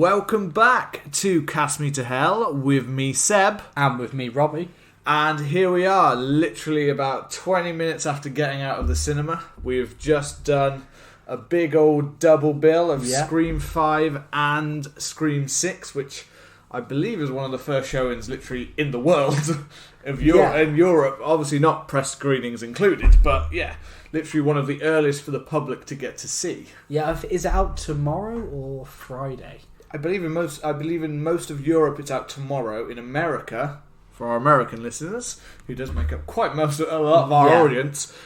welcome back to Cast Me to Hell with me, Seb. And with me, Robbie. And here we are, literally about 20 minutes after getting out of the cinema. We've just done a big old double bill of Scream 5 and Scream 6, which I believe is one of the first showings literally in the world of in Europe. Obviously not press screenings included, but yeah, literally one of the earliest for the public to get to see. Yeah, is it out tomorrow or Friday? I believe in most of Europe it's out tomorrow. In America, for our American listeners, who does make up quite a lot of our audience,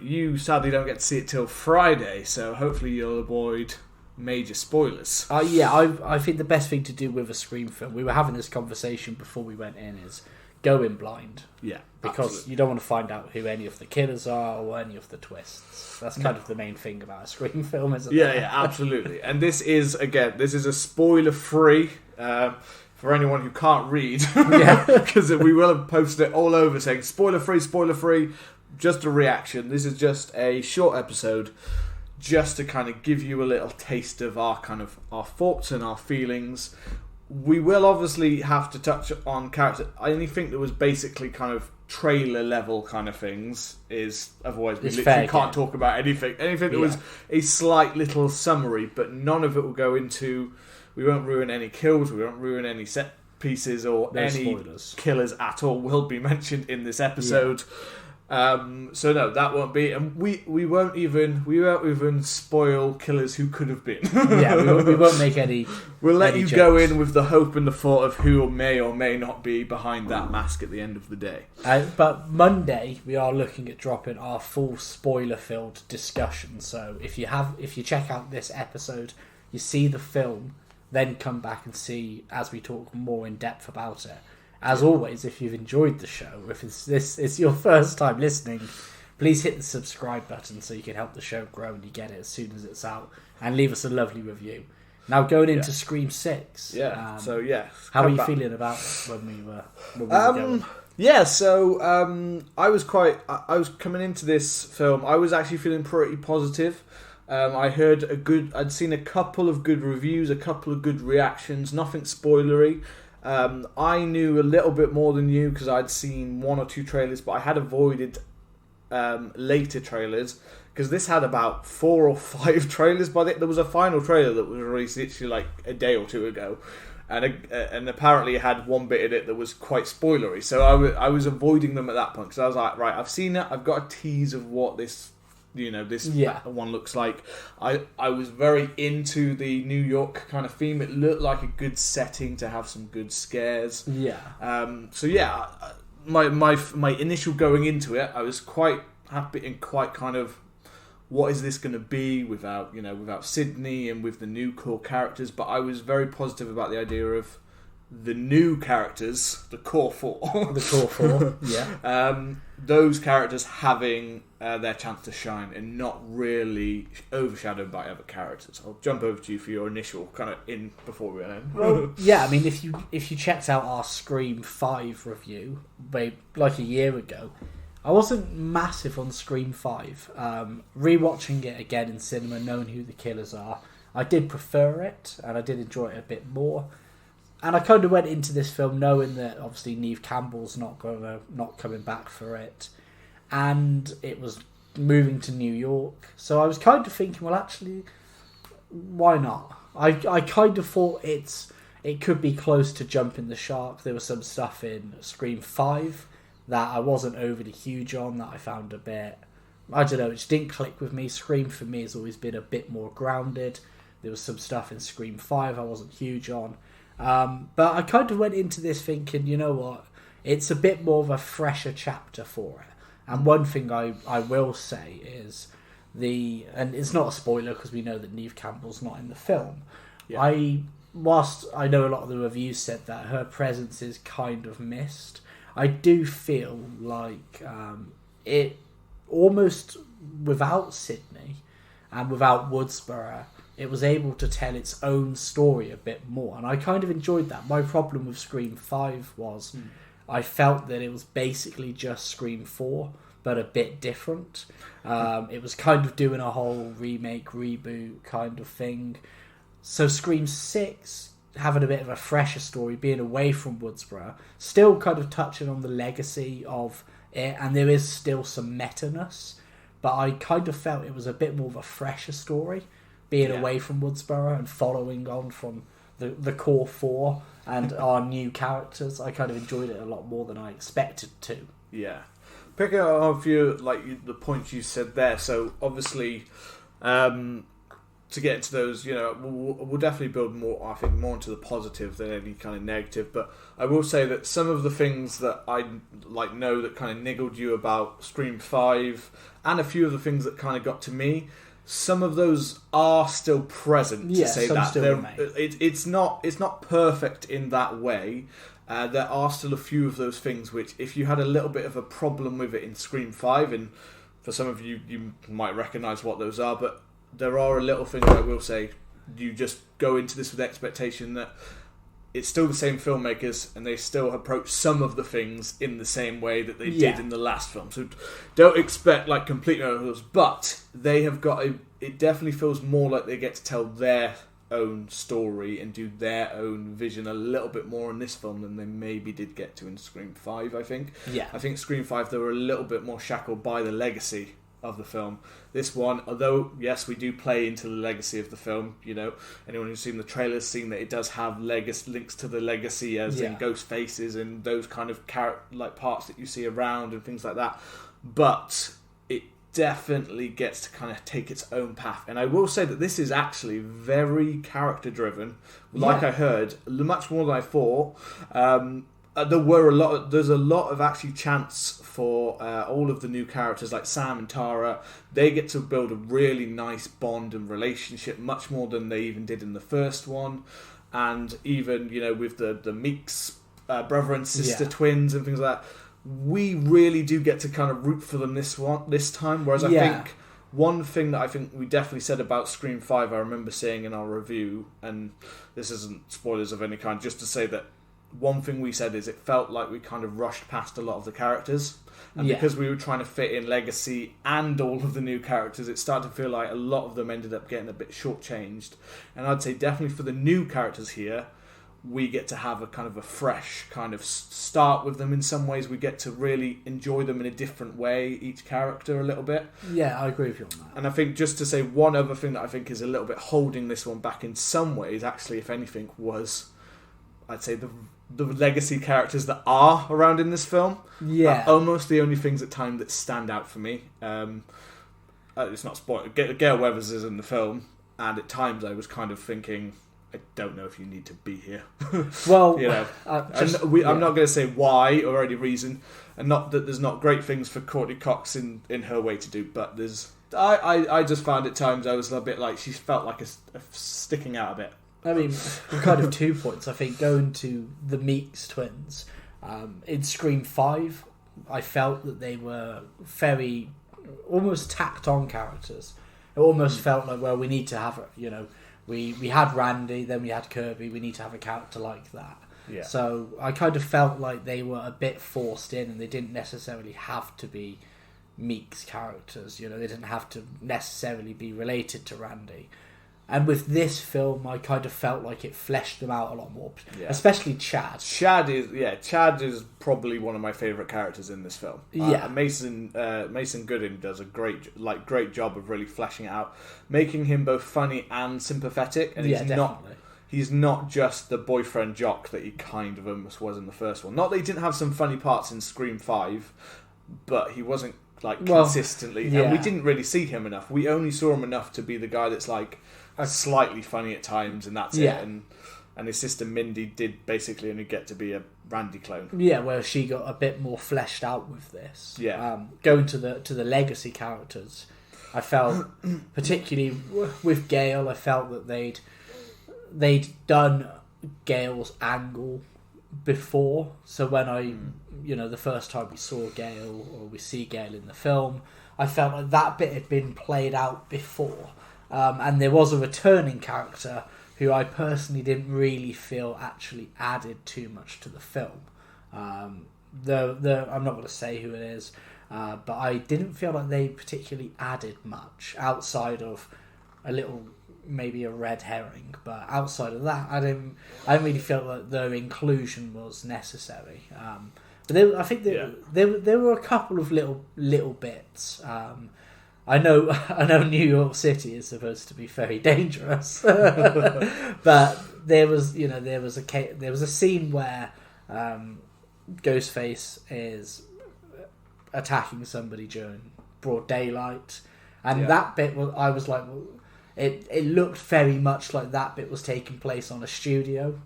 you sadly don't get to see it till Friday, so hopefully you'll avoid major spoilers. I think the best thing to do with a Scream film, we were having this conversation before we went in, is go in blind. Yeah, because absolutely. You don't want to find out who any of the killers are or any of the twists. That's kind of the main thing about a Scream film, isn't it? Yeah, absolutely. And this is a spoiler-free for anyone who can't read. Because we will have posted it all over saying spoiler-free, just a reaction. This is just a short episode just to kind of give you a little taste of our thoughts and our feelings. We will obviously have to touch on character. Anything that was basically kind of trailer level kind of things is otherwise we literally can't talk about anything. Anything that was a slight little summary, but none of it will go into. We won't ruin any kills. We won't ruin any set pieces or any spoilers. Killers at all. Will be mentioned in this episode. Yeah. So no, that won't be, and we won't even spoil killers who could have been. we won't make any. We'll let you jokes. go in with the hope and the thought of who may or may not be behind that mask at the end of the day. But Monday we are looking at dropping our full spoiler-filled discussion. So if you check out this episode, you see the film, then come back and see as we talk more in depth about it. As always, if you've enjoyed the show, if it's your first time listening, please hit the subscribe button so you can help the show grow and you get it as soon as it's out. And leave us a lovely review. Now going into Scream 6. Yeah. How are you feeling about it when we were going? Yeah, so I was coming into this film, I was actually feeling pretty positive. I'd seen a couple of good reviews, a couple of good reactions, nothing spoilery. I knew a little bit more than you because I'd seen one or two trailers, but I had avoided later trailers because this had about 4 or 5 trailers. There was a final trailer that was released literally like a day or two ago, and apparently it had one bit in it that was quite spoilery. So I was avoiding them at that point because I was like, right, I've seen it, I've got a tease of what this one looks like. I was very into the New York kind of theme. It looked like a good setting to have some good scares. My initial going into it, I was quite happy and quite kind of, what is this going to be without Sydney and with the new core characters? But I was very positive about the idea of the new characters, the core 4. The core 4, yeah. Those characters having their chance to shine and not really overshadowed by other characters. I'll jump over to you for your initial kind of in before we went in. Well, yeah, I mean, if you checked out our Scream 5 review, like a year ago, I wasn't massive on Scream 5. Rewatching it again in cinema, knowing who the killers are, I did prefer it, and I did enjoy it a bit more. And I kind of went into this film knowing that obviously Neve Campbell's not coming back for it, and it was moving to New York. So I was kind of thinking, well, actually, why not? I kind of thought it could be close to jumping the shark. There was some stuff in Scream 5 that I wasn't overly huge on, that I found a bit, I don't know, it just didn't click with me. Scream for me has always been a bit more grounded. There was some stuff in Scream 5 I wasn't huge on. But I kind of went into this thinking, you know what, it's a bit more of a fresher chapter for it. And one thing I will say is and it's not a spoiler because we know that Neve Campbell's not in the film. Yeah. Whilst I know a lot of the reviews said that her presence is kind of missed, I do feel like it almost without Sydney and without Woodsboro, it was able to tell its own story a bit more, and I kind of enjoyed that. My problem with Scream 5 was I felt that it was basically just Scream 4, but a bit different. It was kind of doing a whole remake, reboot kind of thing. So Scream 6, having a bit of a fresher story, being away from Woodsboro, still kind of touching on the legacy of it, and there is still some meta-ness, but I kind of felt it was a bit more of a fresher story, being away from Woodsboro and following on from the core four and our new characters. I kind of enjoyed it a lot more than I expected to. Yeah. Picking up on a few, the points you said there, so obviously, to get into those, we'll definitely build more, I think, more into the positive than any kind of negative, but I will say that some of the things that I know that kind of niggled you about Scream 5, and a few of the things that kind of got to me, some of those are still present, to say that. It's not perfect in that way. There are still a few of those things which, if you had a little bit of a problem with it in Scream 5, and for some of you, you might recognise what those are, but there are a little thing I will say, you just go into this with the expectation that it's still the same filmmakers and they still approach some of the things in the same way that they did in the last film. So don't expect complete miracles, but they have got it definitely feels more like they get to tell their own story and do their own vision a little bit more in this film than they maybe did get to in Scream 5, I think. Yeah. I think Scream 5 they were a little bit more shackled by the legacy of the film. This one, although yes, we do play into the legacy of the film. Anyone who's seen the trailers seen that it does have links to the legacy, as in ghost faces and those kind of parts that you see around and things like that. But it definitely gets to kind of take its own path. And I will say that this is actually very character driven. I heard, much more than I thought. There's a lot of actually chance for all of the new characters like Sam and Tara. They get to build a really nice bond and relationship, much more than they even did in the first one. And even with the Meeks brother and sister twins and things like that, we really do get to kind of root for them this time. Whereas I think one thing that I think we definitely said about Scream 5, I remember saying in our review, and this isn't spoilers of any kind, just to say that one thing we said is it felt like we kind of rushed past a lot of the characters. And because we were trying to fit in Legacy and all of the new characters, it started to feel like a lot of them ended up getting a bit shortchanged. And I'd say definitely for the new characters here, we get to have a kind of a fresh kind of start with them in some ways. We get to really enjoy them in a different way, each character a little bit. Yeah, I agree with you on that. And I think just to say one other thing that I think is a little bit holding this one back in some ways, actually, if anything, was, I'd say, the legacy characters that are around in this film are almost the only things at times that stand out for me. It's not spoiled. Gail Weathers is in the film, and at times I was kind of thinking, I don't know if you need to be here. Well, I'm not going to say why or any reason, and not that there's not great things for Courtney Cox in her way to do, but there's. I just found at times I was a bit like she felt like a sticking out a bit. I mean, kind of 2 points. I think going to the Meeks twins in Scream 5, I felt that they were very almost tacked on characters. It almost felt like, well, we need to have we had Randy, then we had Kirby. We need to have a character like that. Yeah. So I kind of felt like they were a bit forced in, and they didn't necessarily have to be Meeks characters. They didn't have to necessarily be related to Randy. And with this film, I kind of felt like it fleshed them out a lot more, especially Chad. Chad is probably one of my favourite characters in this film. Mason Gooding does a great job of really fleshing it out, making him both funny and sympathetic. And he's not just the boyfriend jock that he kind of almost was in the first one. Not that he didn't have some funny parts in Scream 5, but he wasn't consistently. And we didn't really see him enough. We only saw him enough to be the guy that's slightly funny at times, and that's it. And his sister Mindy did basically only get to be a Randy clone. Yeah, well, she got a bit more fleshed out with this. Yeah, going to the legacy characters, I felt particularly with Gale, I felt that they'd done Gale's angle before. So when the first time we saw Gale, or we see Gale in the film, I felt like that bit had been played out before. And there was a returning character who I personally didn't really feel actually added too much to the film. I'm not going to say who it is, but I didn't feel like they particularly added much outside of a little maybe a red herring, but outside of that, I didn't really feel that their inclusion was necessary. But I think there were a couple of little bits. I know New York City is supposed to be very dangerous, but there was a scene where Ghostface is attacking somebody during broad daylight, and that bit I was like, well, it looked very much like that bit was taking place on a studio.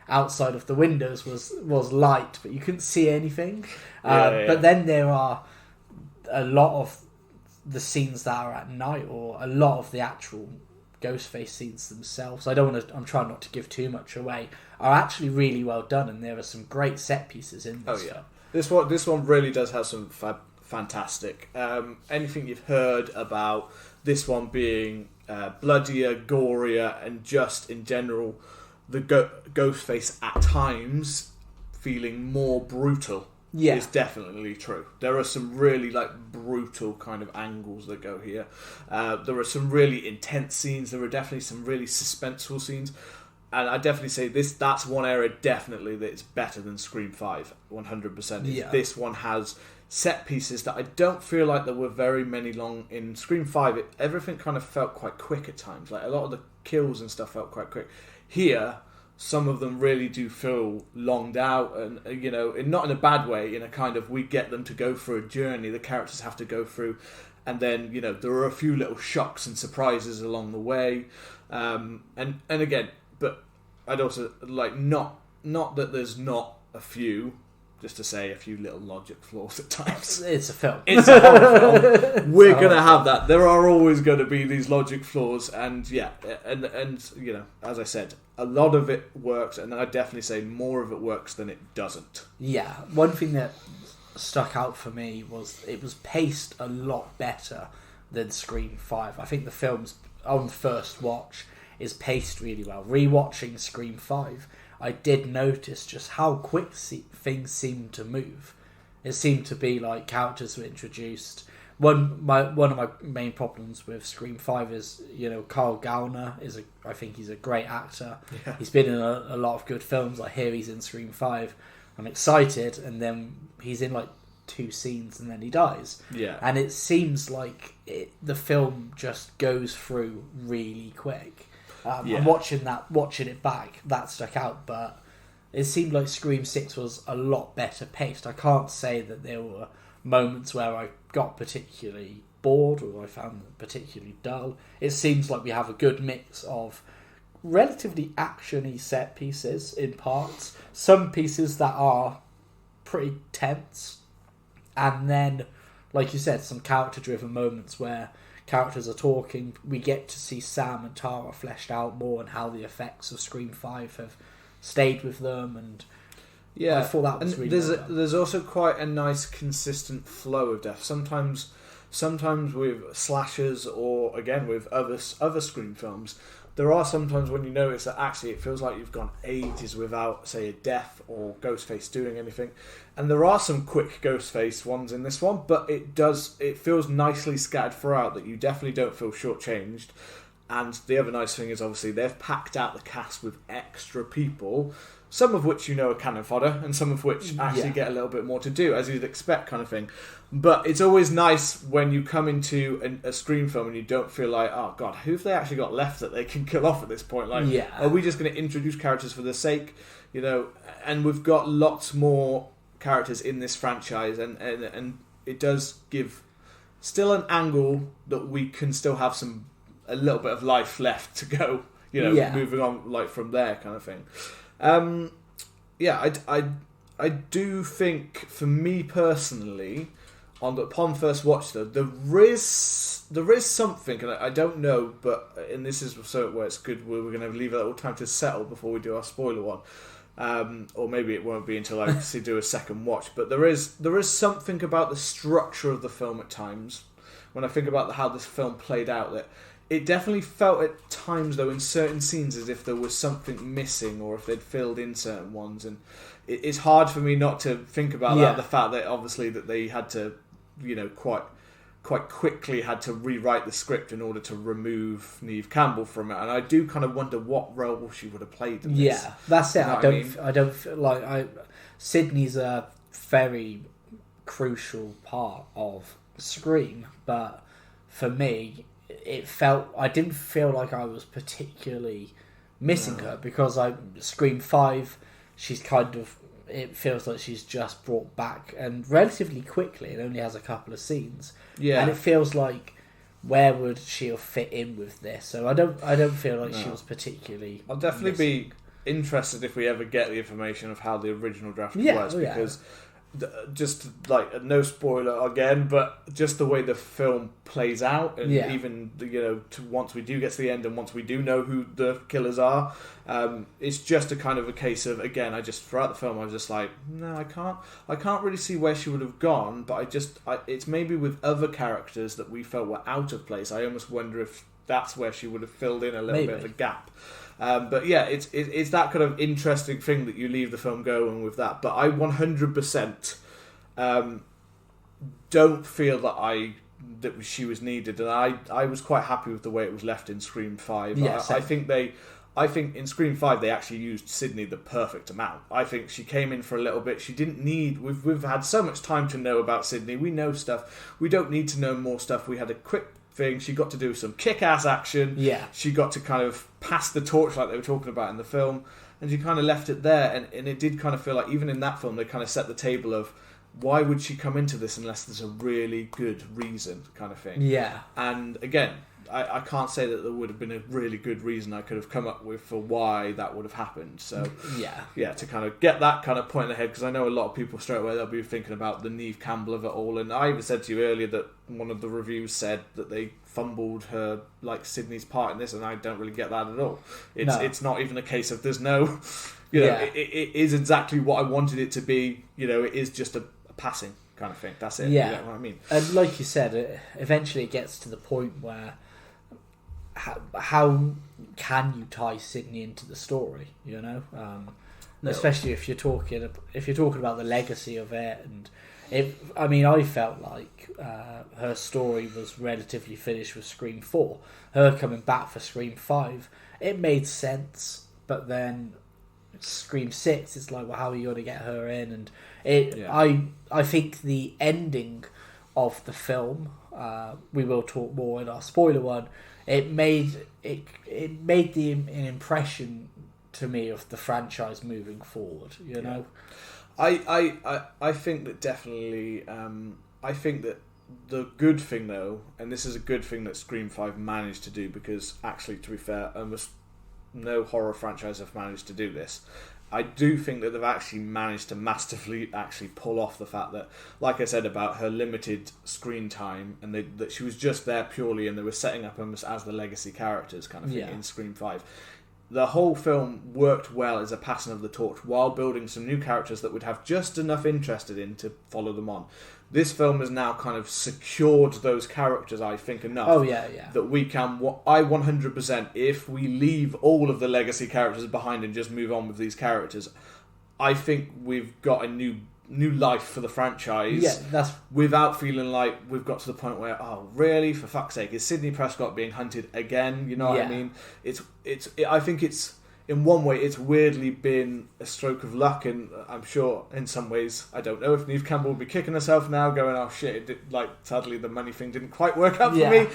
Outside of the windows was light, but you couldn't see anything. But then there are a lot of the scenes that are at night, or a lot of the actual Ghostface scenes themselves. I'm trying not to give too much away. Are actually really well done, and there are some great set pieces in this film. This one really does have some fantastic. Anything you've heard about this one being bloodier, gorier, and just in general, the Ghostface at times feeling more brutal is definitely true. There are some really brutal kind of angles that go here. There are some really intense scenes. There are definitely some really suspenseful scenes. And I definitely say that's one area definitely that is better than Scream 5, 100%. Yeah. This one has set pieces that I don't feel like there were very many long in Scream 5. Everything kind of felt quite quick at times. Like a lot of the kills and stuff felt quite quick. Here, some of them really do feel longed out, and not in a bad way, in a kind of we get them to go through a journey the characters have to go through, and then there are a few little shocks and surprises along the way, and again, but I'd also not that there's not a few. Just to say, a few little logic flaws at times. It's a film. It's a horror film. We're going to have that. There are always going to be these logic flaws. And as I said, a lot of it works. And I'd definitely say more of it works than it doesn't. Yeah. One thing that stuck out for me was it was paced a lot better than Scream 5. I think the film's, on first watch, is paced really well. Rewatching Scream 5, I did notice just how quick things seemed to move. It seemed to be like characters were introduced. One of my main problems with Scream 5 is, Carl Gallner I think he's a great actor. Yeah. He's been in a lot of good films. I hear he's in Scream 5. I'm excited, and then he's in 2 scenes and then he dies. Yeah. And it seems like the film just goes through really quick. And watching it back, that stuck out, but it seemed like Scream 6 was a lot better paced. I can't say that there were moments where I got particularly bored or I found them particularly dull. It seems like we have a good mix of relatively action-y set pieces in parts, some pieces that are pretty tense, and then, like you said, some character-driven moments where characters are talking. We get to see Sam and Tara fleshed out more, and how the effects of Scream 5 have stayed with them. And I thought that was really well done. There's also quite a nice consistent flow of death. Sometimes with slashers, or again with other Scream films, there are sometimes when you notice that actually it feels like you've gone ages without, say, a death or Ghostface doing anything. And there are some quick Ghostface ones in this one, but it feels nicely scattered throughout, that you definitely don't feel shortchanged. And the other nice thing is, obviously, they've packed out the cast with extra people, some of which are cannon fodder, and some of which actually get a little bit more to do, as you'd expect, kind of thing. But it's always nice when you come into a Scream film and you don't feel like, oh god, who have they actually got left that they can kill off at this point? Are we just going to introduce characters for the sake, And we've got lots more characters in this franchise, and it does give still an angle that we can still have a little bit of life left to go, moving on from there, kind of thing. I do think, for me personally, upon first watch though, there is something, and I don't know, and this is so where it's good. We're going to leave a little time to settle before we do our spoiler one, or maybe it won't be until I actually do a second watch. But there is something about the structure of the film at times, when I think about how this film played out, that it definitely felt at times, though, in certain scenes, as if there was something missing, or if they'd filled in certain ones. And it's hard for me not to think about that, the fact that obviously that they had to, quite quite quickly had to rewrite the script in order to remove Neve Campbell from it, and I do kind of wonder what role she would have played in this. Yeah, that's it. You know I don't feel like Sydney's a very crucial part of Scream, but for me, I didn't feel like I was particularly missing her, because Scream 5, she's kind of, it feels like she's just brought back, and relatively quickly. It only has a couple of scenes, and it feels like, where would she have fit in with this? So I don't feel like she was particularly. I'll definitely be interested if we ever get the information of how the original draft was, because just like, no spoiler again, but just the way the film plays out, and even once we do get to the end and once we do know who the killers are, it's just a kind of a case of, again, throughout the film I was just like, no, I can't really see where she would have gone, but it's maybe with other characters that we felt were out of place. I almost wonder if that's where she would have filled in a little bit of a gap. But yeah, it's that kind of interesting thing that you leave the film going with that. But I 100% don't feel that she was needed, and I was quite happy with the way it was left in Scream 5. Yes, I think in Scream 5 they actually used Sydney the perfect amount. I think she came in for a little bit. She didn't need. We've had so much time to know about Sydney. We know stuff. We don't need to know more stuff. We had a quick thing. She got to do some kick-ass action. Yeah. She got to kind of pass the torch like they were talking about in the film, and she kind of left it there. And it did kind of feel like, even in that film, they kind of set the table of, why would she come into this unless there's a really good reason, kind of thing. Yeah. And again, I can't say that there would have been a really good reason I could have come up with for why that would have happened. So yeah, to kind of get that kind of point in the head, because I know a lot of people straight away, they'll be thinking about the Neve Campbell of it all. And I even said to you earlier that one of the reviews said that they fumbled her, like, Sydney's part in this, and I don't really get that at all. It's not even a case of there's no, it is exactly what I wanted it to be. It is just a passing kind of thing. That's it. Yeah. You know what I mean? And like you said, eventually it gets to the point where, how can you tie Sydney into the story? No. Especially if you're talking about the legacy of it, and I felt like her story was relatively finished with Scream 4. Her coming back for Scream 5, it made sense, but then Scream 6, it's like, well, how are you going to get her in? And I think the ending of the film, we will talk more in our spoiler one, it made an impression to me of the franchise moving forward. Know, I think that definitely. I think that the good thing, though, and this is a good thing that Scream 5 managed to do, because actually, to be fair, almost no horror franchise have managed to do this. I do think that they've actually managed to masterfully actually pull off the fact that, like I said about her limited screen time, and that she was just there purely, and they were setting up almost as the legacy characters kind of thing in Scream 5. The whole film worked well as a passing of the torch while building some new characters that would have just enough interest in to follow them on. This film has now kind of secured those characters, I think, enough. Oh, yeah. That we can... I 100%, if we leave all of the legacy characters behind and just move on with these characters, I think we've got a new life for the franchise. Yeah, that's... Without feeling like we've got to the point where, oh, really? For fuck's sake, is Sidney Prescott being hunted again? You know what I mean? I think it's... In one way, it's weirdly been a stroke of luck, and I'm sure in some ways, I don't know if Neve Campbell will be kicking herself now, going, "Oh shit!" Sadly, the money thing didn't quite work out for me.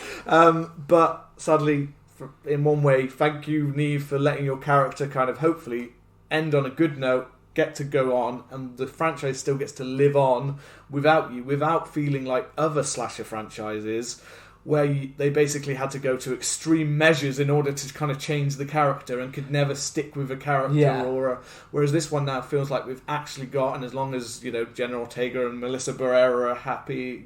But sadly, in one way, thank you, Neve, for letting your character kind of hopefully end on a good note, get to go on, and the franchise still gets to live on without you, without feeling like other slasher franchises, where they basically had to go to extreme measures in order to kind of change the character and could never stick with a character. Whereas this one now feels like we've actually got, and as long as Jenna Ortega and Melissa Barrera are happy,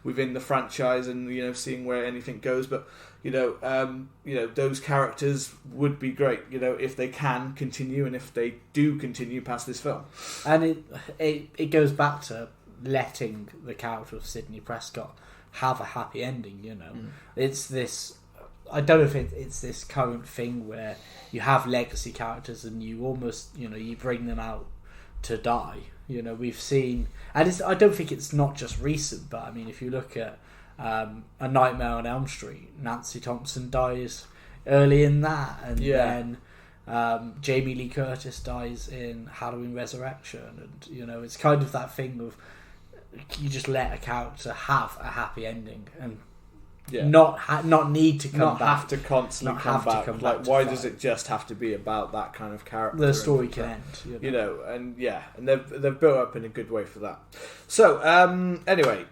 within the franchise, and seeing where anything goes, but those characters would be great, if they can continue, and if they do continue past this film. And it goes back to letting the character of Sidney Prescott have a happy ending. It's this, I don't know if it's this current thing where you have legacy characters and you almost you bring them out to die. We've seen, and I don't think it's not just recent, but I mean, if you look at A Nightmare on Elm Street, Nancy Thompson dies early in that, and then Jamie Lee Curtis dies in Halloween Resurrection, and it's kind of that thing of you just let a character have a happy ending and not need to come back, have to constantly come back. Like, why does it just have to be about that kind of character? The story can end, and they've built up in a good way for that. So anyway,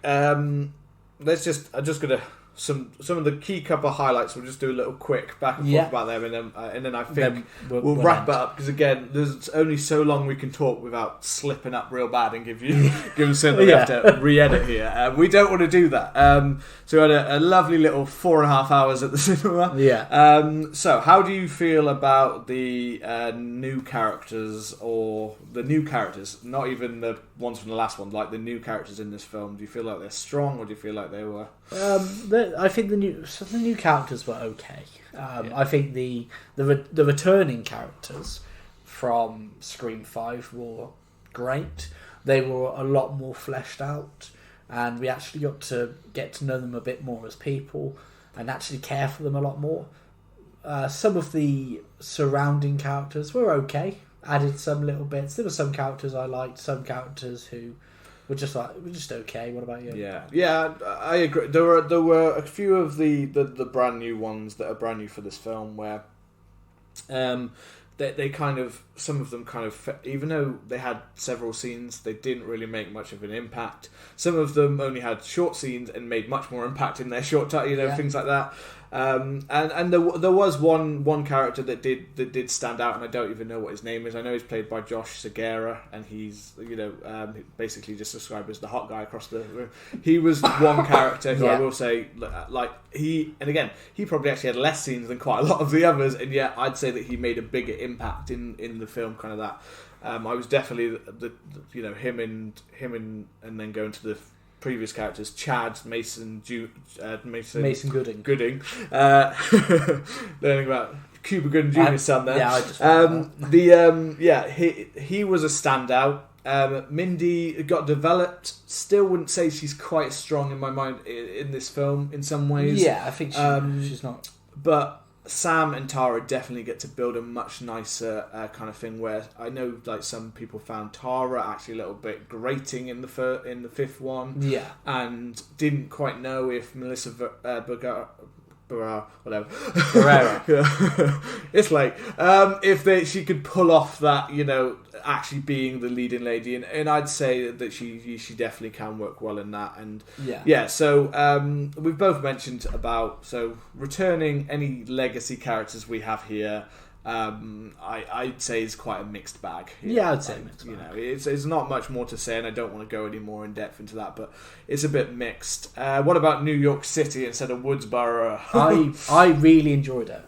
let's just I'm just gonna some of the key couple of highlights. We'll just do a little quick back and forth about them, and then I think we'll wrap it up, because again, there's only so long we can talk without slipping up real bad and give something we have to re-edit here. We don't want to do that. So we had a lovely little 4.5 hours at the cinema. Yeah. So how do you feel about the new characters, not even the ones from the last one, like the new characters in this film? Do you feel like they're strong, or do you feel like they were? I think the new characters were okay. I think the returning characters from Scream 5 were great. They were a lot more fleshed out, and we actually got to get to know them a bit more as people and actually care for them a lot more. Some of the surrounding characters were okay. Added some little bits. There were some characters I liked, some characters who were just okay. What about you? Yeah, I agree. There were a few of the brand new ones that are brand new for this film where they kind of, some of them kind of, even though they had several scenes, they didn't really make much of an impact. Some of them only had short scenes and made much more impact in their short time, things like that. And there was one character that did stand out, and I don't even know what his name is. I know he's played by Josh Segura, and he's basically just described as the hot guy across the room. He was one character who I will say, like he probably actually had less scenes than quite a lot of the others, and yet I'd say that he made a bigger impact in the film. Kind of that. I was definitely him and then going to the previous characters, Chad, Mason Gooding, learning about Cuba Gooding Jr.'s son there. Yeah, I just he was a standout. Mindy got developed. Still wouldn't say she's quite strong in my mind in this film in some ways. Yeah, I think she's not. But Sam and Tara definitely get to build a much nicer kind of thing, where I know like some people found Tara actually a little bit grating in the fifth one, and didn't quite know if Melissa Barrera, it's like she could pull off that, actually being the leading lady, and I'd say that she definitely can work well in that. And so we've both mentioned about returning any legacy characters we have here. I'd say it's quite a mixed bag here. Yeah, I'd say mixed bag. It's not much more to say, and I don't want to go any more in depth into that, but it's a bit mixed. What about New York City instead of Woodsboro? I really enjoyed it.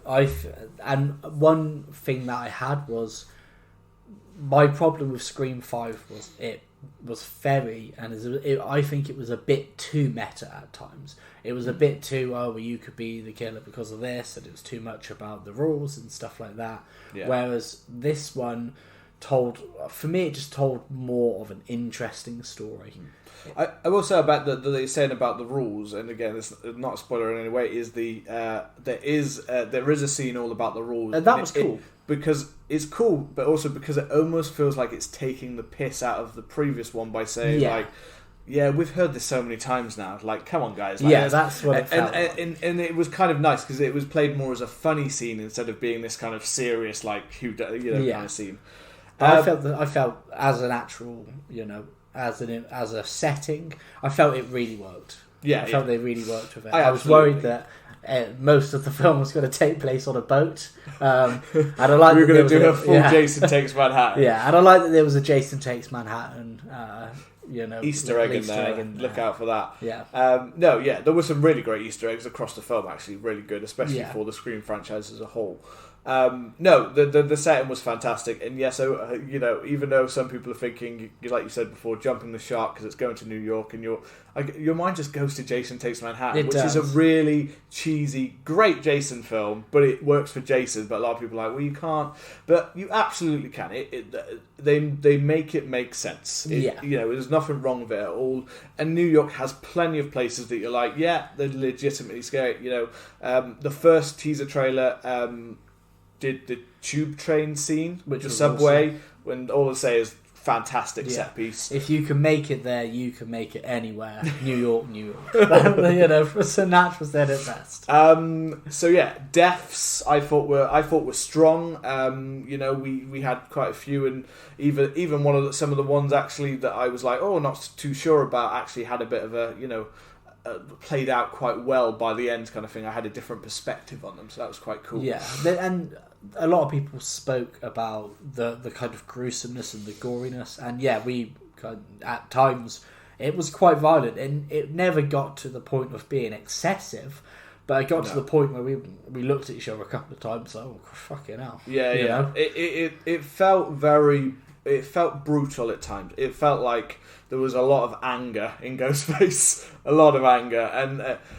And one thing that I had was, my problem with Scream 5 was it was very, and I think it was a bit too meta at times. It was a bit too, you could be the killer because of this, and it was too much about the rules and stuff like that. Yeah. Whereas this one for me, it just told more of an interesting story. I will say about the saying about the rules, and again, it's not a spoiler in any way, is there is a scene all about the rules. And that was cool. Because it's cool, but also because it almost feels like it's taking the piss out of the previous one by saying we've heard this so many times now. Like, come on, guys. Like, that's what it felt like. And it was kind of nice because it was played more as a funny scene instead of being this kind of serious, like kind of scene. I felt as an actual, as a setting, I felt it really worked. I felt they really worked with it. I was worried that most of the film was going to take place on a boat. And I like we were going to do a full Jason Takes Manhattan. Yeah, and I like that there was a Jason Takes Manhattan Easter egg in there. Look out for that. Yeah. There were some really great Easter eggs across the film, actually, really good, especially for the Scream franchise as a whole. No, the setting was fantastic, and yes, even though some people are thinking, like you said before, jumping the shark because it's going to New York, and your mind just goes to Jason Takes Manhattan, which is a really cheesy, great Jason film, but it works for Jason. But a lot of people are like, well, you can't, but you absolutely can. They make it make sense. There's nothing wrong with it at all. And New York has plenty of places that you're like, yeah, they're legitimately scary. The first teaser trailer did the tube train scene, which the was subway, awesome. When all I say is fantastic set piece. If you can make it there, you can make it anywhere. New York. Sinatra said it best. Deaths I thought were strong. We had quite a few, and even some of the ones actually that I was like, not too sure about, actually had a bit of a played out quite well by the end, kind of thing. I had a different perspective on them, so that was quite cool. Yeah, and a lot of people spoke about the kind of gruesomeness and the goriness, and we at times it was quite violent, and it never got to the point of being excessive, but it got to the point where we looked at each other a couple of times like, oh fucking hell. It felt brutal at times. It felt like there was a lot of anger in Ghostface, a lot of anger,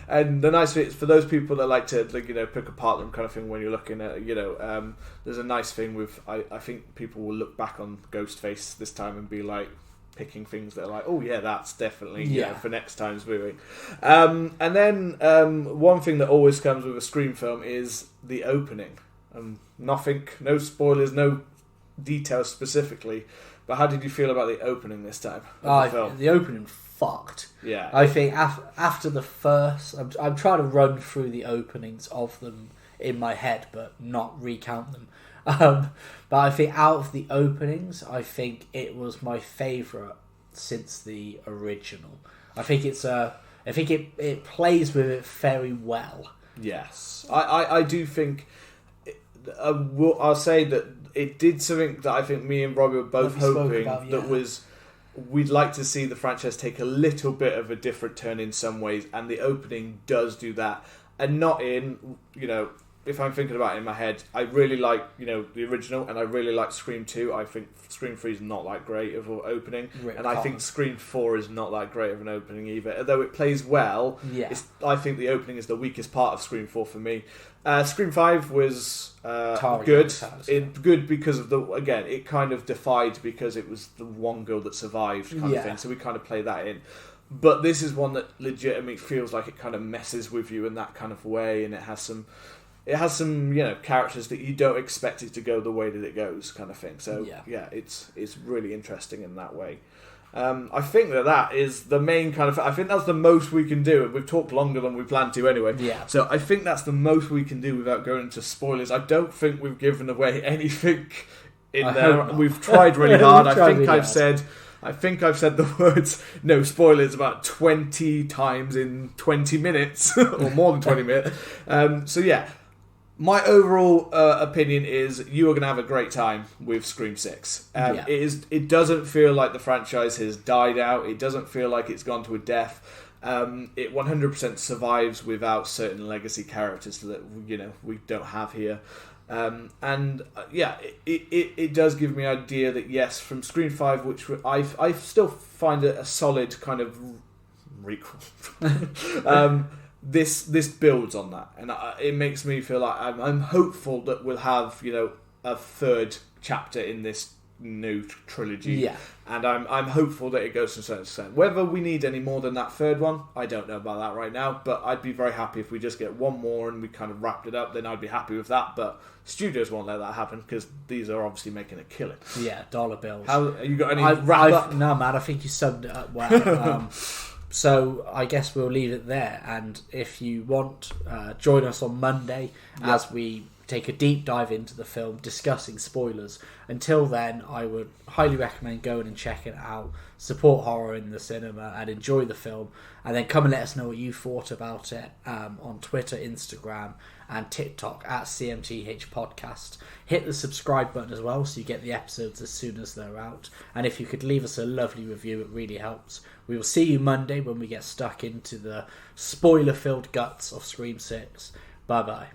and the nice thing is for those people that like to pick apart them kind of thing when you're looking at there's a nice thing with I think people will look back on Ghostface this time and be like picking things that are like, oh yeah, that's definitely for next time's viewing. And then one thing that always comes with a Scream film is the opening. No spoilers, no details specifically. But how did you feel about the opening this time? The opening fucked. Yeah. I think after the first... I'm trying to run through the openings of them in my head, but not recount them. But I think out of the openings, I think it was my favourite since the original. I think it plays with it very well. Yes. I do think... I'll say that it did something that I think me and Robbie were both hoping that was we'd like to see the franchise take a little bit of a different turn in some ways, and the opening does do that, and not in if I'm thinking about it in my head, I really like the original, and I really like Scream 2. I think Scream 3 is not that great of an opening, I think Scream 4 is not that great of an opening either. Although it plays well, I think the opening is the weakest part of Scream 4 for me. Scream 5 was good. Good because of it kind of defied because it was the one girl that survived kind of thing. So we kind of play that in. But this is one that legitimately feels like it kind of messes with you in that kind of way, and it has some characters that you don't expect it to go the way that it goes, kind of thing. So it's really interesting in that way. I think that is the main kind of... I think that's the most we can do. We've talked longer than we planned to anyway. Yeah. So I think that's the most we can do without going into spoilers. I don't think we've given away anything in there. We've tried really hard. I think I've said the words no spoilers about 20 times in 20 minutes or more than 20 minutes. My overall opinion is you are going to have a great time with Scream 6. It doesn't feel like the franchise has died out. It doesn't feel like it's gone to a death. It 100% survives without certain legacy characters that we don't have here. It does give me an idea that yes, from Scream 5, which I still find it a solid kind of requel. This builds on that, and it makes me feel like I'm hopeful that we'll have a third chapter in this new trilogy, and I'm hopeful that it goes to a certain extent. Whether we need any more than that third one, I don't know about that right now, but I'd be very happy if we just get one more and we kind of wrapped it up. Then I'd be happy with that, but studios won't let that happen because these are obviously making a killing. Dollar bills. How you got any wrap up? No, man, I think you summed it up well. So I guess we'll leave it there, and if you want, join us on Monday as we take a deep dive into the film, discussing spoilers. Until then, I would highly recommend going and checking it out, support horror in the cinema, and enjoy the film, and then come and let us know what you thought about it on Twitter, Instagram, and TikTok at CMTH Podcast. Hit the subscribe button as well so you get the episodes as soon as they're out, and if you could leave us a lovely review, it really helps. We will see you Monday when we get stuck into the spoiler-filled guts of Scream 6. Bye-bye.